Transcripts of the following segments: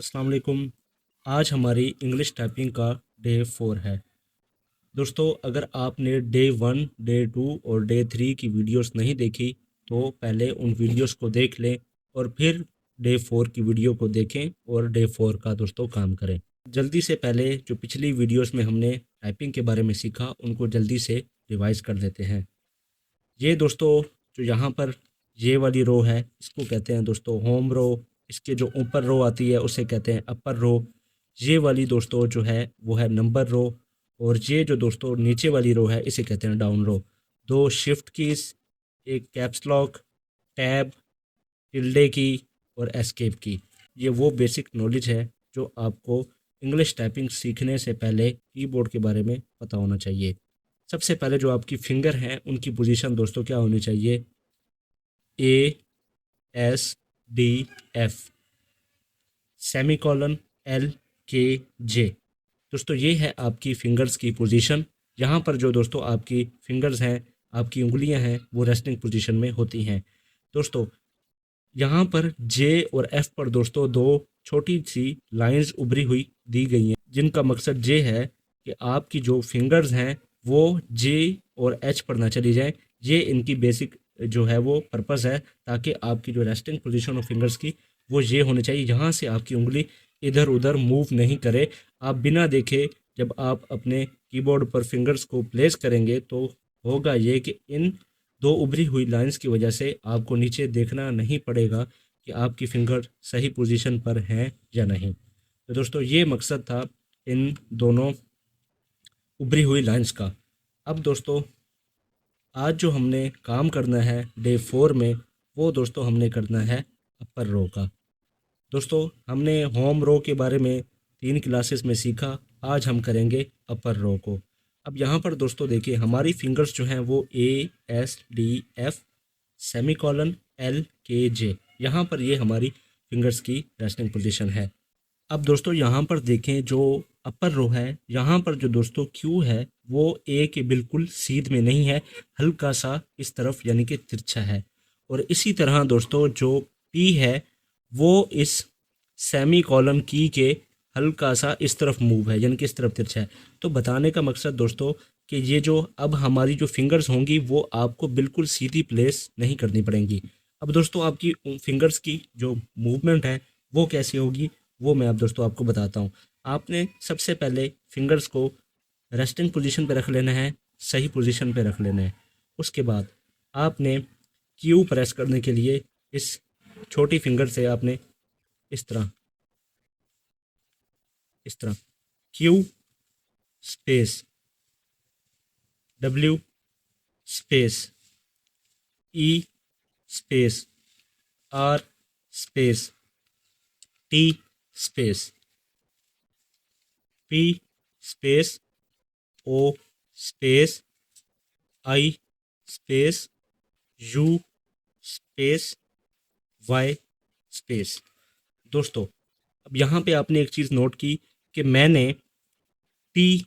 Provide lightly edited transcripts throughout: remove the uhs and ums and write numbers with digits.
अस्सलाम वालेकुम। आज हमारी इंग्लिश टाइपिंग का डे 4 है। दोस्तों, अगर आपने डे 1, डे 2 और डे 3 की वीडियोस नहीं देखी तो पहले उन वीडियोस को देख लें और फिर डे 4 की वीडियो को देखें और डे 4 का दोस्तों काम करें। जल्दी से पहले जो पिछली वीडियोस में हमने टाइपिंग के बारे में सीखा उनको जल्दी से रिवाइज कर देते हैं। ये दोस्तों जो यहाँ पर ये वाली रो है इसको कहते हैं दोस्तों होम रो। इसके जो ऊपर रो आती है उसे कहते हैं अपर रो। ये वाली दोस्तों जो है वो है नंबर रो। और ये जो दोस्तों नीचे वाली रो है इसे कहते हैं डाउन रो। दो शिफ्ट कीज, एक कैप्स लॉक, टैब, टिल्डे की और एस्केप की। ये वो बेसिक नॉलेज है जो आपको इंग्लिश टाइपिंग सीखने से पहले कीबोर्ड के बारे में पता होना चाहिए। सबसे पहले जो आपकी फिंगर हैं उनकी पोजीशन दोस्तों क्या होनी चाहिए? A, S, D, F, semicolon, L, K, J. दोस्तों ये है आपकी फिंगर्स की पोजीशन। यहाँ पर जो दोस्तों आपकी फिंगर्स हैं, आपकी उंगलियां हैं, वो रेस्टिंग पोजीशन में होती हैं। दोस्तों यहाँ पर जे और एफ पर दोस्तों दो छोटी सी लाइंस उभरी हुई दी गई हैं, जिनका मकसद ये है कि आपकी जो फिंगर्स हैं वो जे और एच पर ना चली जाएं। ये इनकी बेसिक जो है वो पर्पस है, ताकि आपकी जो रेस्टिंग पोजीशन ऑफ फिंगर्स की वो ये होनी चाहिए, यहाँ से आपकी उंगली इधर उधर मूव नहीं करे। आप बिना देखे जब आप अपने कीबोर्ड पर फिंगर्स को प्लेस करेंगे तो होगा ये कि इन दो उभरी हुई लाइंस की वजह से आपको नीचे देखना नहीं पड़ेगा कि आपकी फिंगर सही पोजीशन पर हैं या नहीं। तो दोस्तों ये मकसद था इन दोनों उभरी हुई लाइंस का। अब दोस्तों आज जो हमने काम करना है डे 4 में, वो दोस्तों हमने करना है अपर रो का। दोस्तों हमने होम रो के बारे में 3 क्लासेस में सीखा, आज हम करेंगे अपर रो को। अब यहाँ पर दोस्तों देखिए हमारी फिंगर्स जो हैं वो A, S, D, F, semicolon, L, K, J. यहाँ पर ये हमारी फिंगर्स की रेस्टिंग पोजीशन है। अब दोस्तों यहाँ पर देखें जो अपर रो है, यहाँ पर जो दोस्तों क्यू है वो ए के बिल्कुल सीध में नहीं है, हल्का सा इस तरफ यानी कि तिरछा है। और इसी तरह दोस्तों जो पी है वो इस सेमी कॉलन की के हल्का सा इस तरफ मूव है, यानी कि इस तरफ तिरछा है। तो बताने का मकसद दोस्तों कि ये जो अब हमारी जो फिंगर्स होंगी वो आपको बिल्कुल सीधी प्लेस नहीं करनी पड़ेंगी। अब दोस्तों आपकी फिंगर्स की जो मूवमेंट है वो कैसी होगी वो मैं अब दोस्तों आपको बताता हूँ। आपने सबसे पहले फिंगर्स को रेस्टिंग पोजीशन पे रख लेना है, सही पोजीशन पे रख लेना है। उसके बाद आपने क्यू प्रेस करने के लिए इस छोटी फिंगर से आपने इस तरह Q space W space E space R space T space P space O space I space U space Y space. दोस्तों अब यहाँ पे आपने एक चीज़ नोट की कि मैंने टी,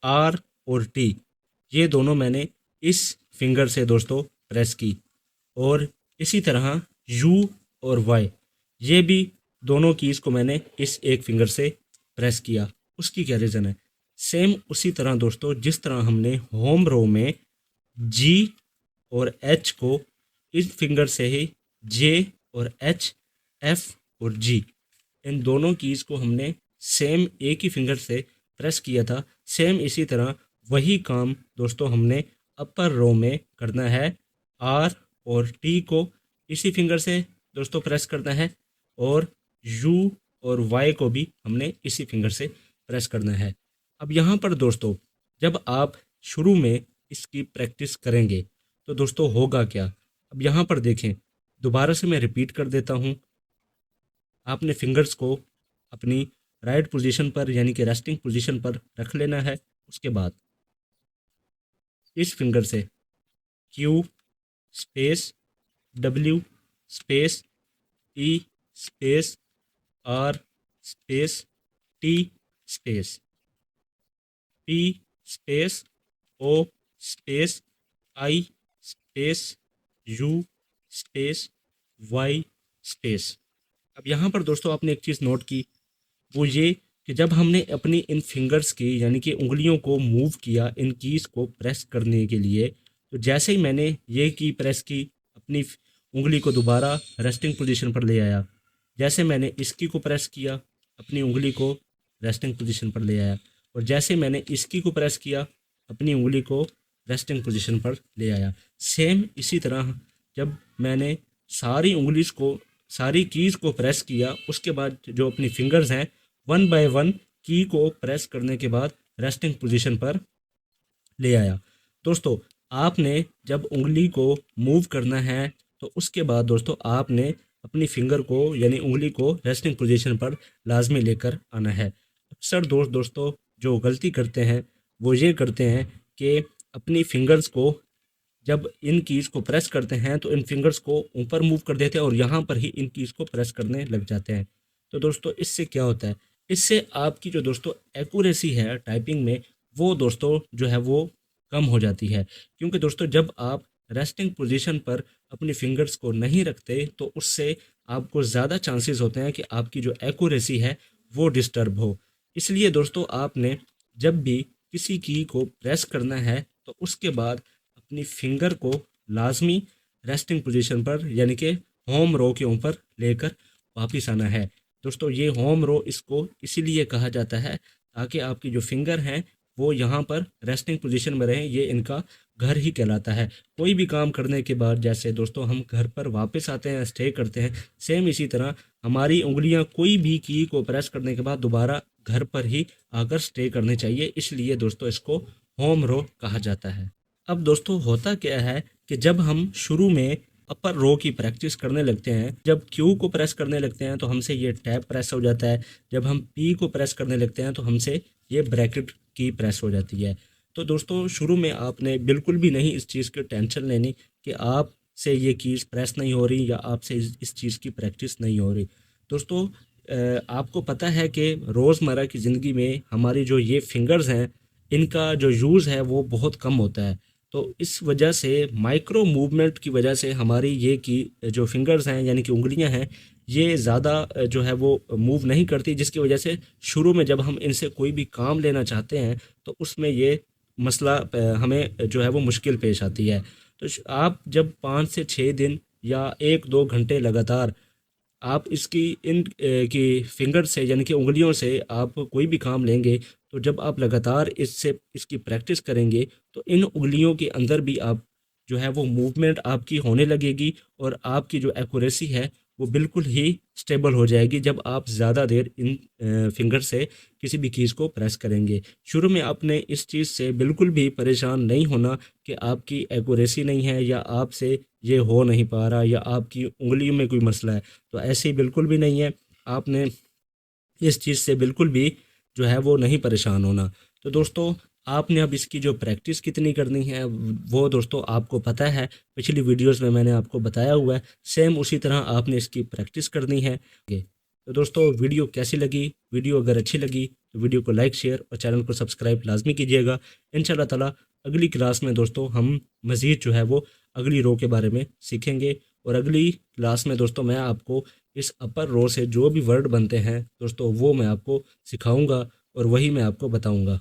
आर और टी ये दोनों मैंने इस फिंगर से दोस्तों प्रेस की, और इसी तरह यू और वाई ये भी दोनों कीज़ को मैंने इस एक फिंगर से प्रेस किया। उसकी क्या रीज़न है? सेम उसी तरह दोस्तों जिस तरह हमने होम रो में जी और एच को इस फिंगर से ही जे और एच, एफ और जी इन दोनों कीज़ को हमने सेम एक ही फिंगर से प्रेस किया था, सेम इसी तरह वही काम दोस्तों हमने अपर रो में करना है। आर और टी को इसी फिंगर से दोस्तों प्रेस करना है, और यू और वाई को भी हमने इसी फिंगर से प्रेस करना है। अब यहाँ पर दोस्तों जब आप शुरू में इसकी प्रैक्टिस करेंगे तो दोस्तों होगा क्या? अब यहाँ पर देखें, दोबारा से मैं रिपीट कर देता हूँ। आपने फिंगर्स को अपनी राइट पोजीशन पर यानी कि रेस्टिंग पोजीशन पर रख लेना है। उसके बाद इस फिंगर से Q space W space E space R space T space P space O space I space U space Y space. अब यहाँ पर दोस्तों आपने एक चीज़ नोट की वो ये कि जब हमने अपनी इन फिंगर्स की यानी कि उंगलियों को मूव किया इन कीज़ को प्रेस करने के लिए, तो जैसे ही मैंने ये की प्रेस की, अपनी उंगली को दोबारा रेस्टिंग पोजीशन पर ले आया। जैसे मैंने इसकी को प्रेस किया, अपनी उंगली को रेस्टिंग पोजीशन पर ले आया, और जैसे मैंने इसकी को प्रेस किया, अपनी उंगली को रेस्टिंग पोजीशन पर ले आया। सेम इसी तरह जब मैंने सारी उंगलीज को सारी कीज़ को प्रेस किया, उसके बाद जो अपनी फिंगर्स हैं वन बाय वन की को प्रेस करने के बाद रेस्टिंग पोजीशन पर ले आया। दोस्तों, आपने जब उंगली को मूव करना है तो उसके बाद दोस्तों आपने अपनी फिंगर को यानी उंगली को रेस्टिंग पोजीशन पर लाजमी लेकर आना है। अक्सर दोस्तों जो गलती करते हैं वो ये करते हैं कि अपनी फिंगर्स को जब इन कीज़ को प्रेस करते हैं तो इन फिंगर्स को ऊपर मूव कर देते हैं और यहाँ पर ही इन कीज़ को प्रेस करने लग जाते हैं। तो दोस्तों इससे क्या होता है, इससे आपकी जो दोस्तों एक्यूरेसी है टाइपिंग में वो दोस्तों जो है वो कम हो जाती है। क्योंकि दोस्तों जब आप रेस्टिंग पोजीशन पर अपनी फिंगर्स को नहीं रखते तो उससे आपको ज़्यादा चांसेस होते हैं कि आपकी जो एक्यूरेसी है वो डिस्टर्ब हो। इसलिए दोस्तों आपने जब भी किसी की को प्रेस करना है तो उसके बाद अपनी फिंगर को लाजमी रेस्टिंग पोजीशन पर यानी कि होम रो के ऊपर लेकर वापस आना है। दोस्तों ये होम रो इसको इसीलिए कहा जाता है ताकि आपकी जो फिंगर हैं वो यहाँ पर रेस्टिंग पोजीशन में रहें। ये इनका घर ही कहलाता है। कोई भी काम करने के बाद जैसे दोस्तों हम घर पर वापस आते हैं, स्टे करते हैं, सेम इसी तरह हमारी उंगलियां कोई भी की को प्रेस करने के बाद दोबारा घर पर ही आकर स्टे करने चाहिए। इसलिए दोस्तों इसको होम रो कहा जाता है। अब दोस्तों होता क्या है कि जब हम शुरू में अपर रो की प्रैक्टिस करने लगते हैं, जब क्यू को प्रेस करने लगते हैं तो हमसे ये टैब प्रेस हो जाता है। जब हम पी को प्रेस करने लगते हैं तो हमसे ये ब्रैकेट की प्रेस हो जाती है। तो दोस्तों शुरू में आपने बिल्कुल भी नहीं इस चीज़ की टेंशन लेनी कि आप से ये कीज़ प्रेस नहीं हो रही या आपसे इस चीज़ की प्रैक्टिस नहीं हो रही। दोस्तों आपको पता है कि रोज़मर्रा की ज़िंदगी में हमारी जो ये फिंगर्स हैं इनका जो यूज़ है वो बहुत कम होता है। तो इस वजह से माइक्रो मूवमेंट की वजह से हमारी ये की जो फिंगर्स हैं यानी कि उंगलियां हैं ये ज़्यादा जो है वो मूव नहीं करती, जिसकी वजह से शुरू में जब हम इनसे कोई भी काम लेना चाहते हैं तो उसमें ये मसला हमें जो है वो मुश्किल पेश आती है। तो आप जब 5 से 6 दिन या 1-2 घंटे लगातार आप इसकी की फिंगर से यानी कि उंगलियों से आप कोई भी काम लेंगे तो जब आप लगातार इससे इसकी प्रैक्टिस करेंगे तो इन उंगलियों के अंदर भी आप जो है वो मूवमेंट आपकी होने लगेगी और आपकी जो एक्यूरेसी है वो बिल्कुल ही स्टेबल हो जाएगी जब आप ज़्यादा देर इन फिंगर से किसी भी चीज़ को प्रेस करेंगे। शुरू में आपने इस चीज़ से बिल्कुल भी परेशान नहीं होना कि आपकी एक्यूरेसी नहीं है या आपसे ये हो नहीं पा रहा या आपकी उंगलियों में कोई मसला है। तो ऐसे ही बिल्कुल भी नहीं है। आपने इस चीज़ से बिल्कुल भी जो है वो नहीं परेशान होना। तो दोस्तों आपने अब इसकी जो प्रैक्टिस कितनी करनी है वो दोस्तों आपको पता है, पिछली वीडियोस में मैंने आपको बताया हुआ है। सेम उसी तरह आपने इसकी प्रैक्टिस करनी है। तो दोस्तों वीडियो कैसी लगी, वीडियो अगर अच्छी लगी तो वीडियो को लाइक शेयर और चैनल को सब्सक्राइब लाजमी कीजिएगा। इंशाल्लाह ताला अगली क्लास में दोस्तों हम मज़ीद जो है वो अगली रो के बारे में सीखेंगे और अगली क्लास में दोस्तों मैं आपको इस अपर रो से जो भी वर्ड बनते हैं दोस्तों वो मैं आपको सिखाऊंगा और वही मैं आपको बताऊंगा।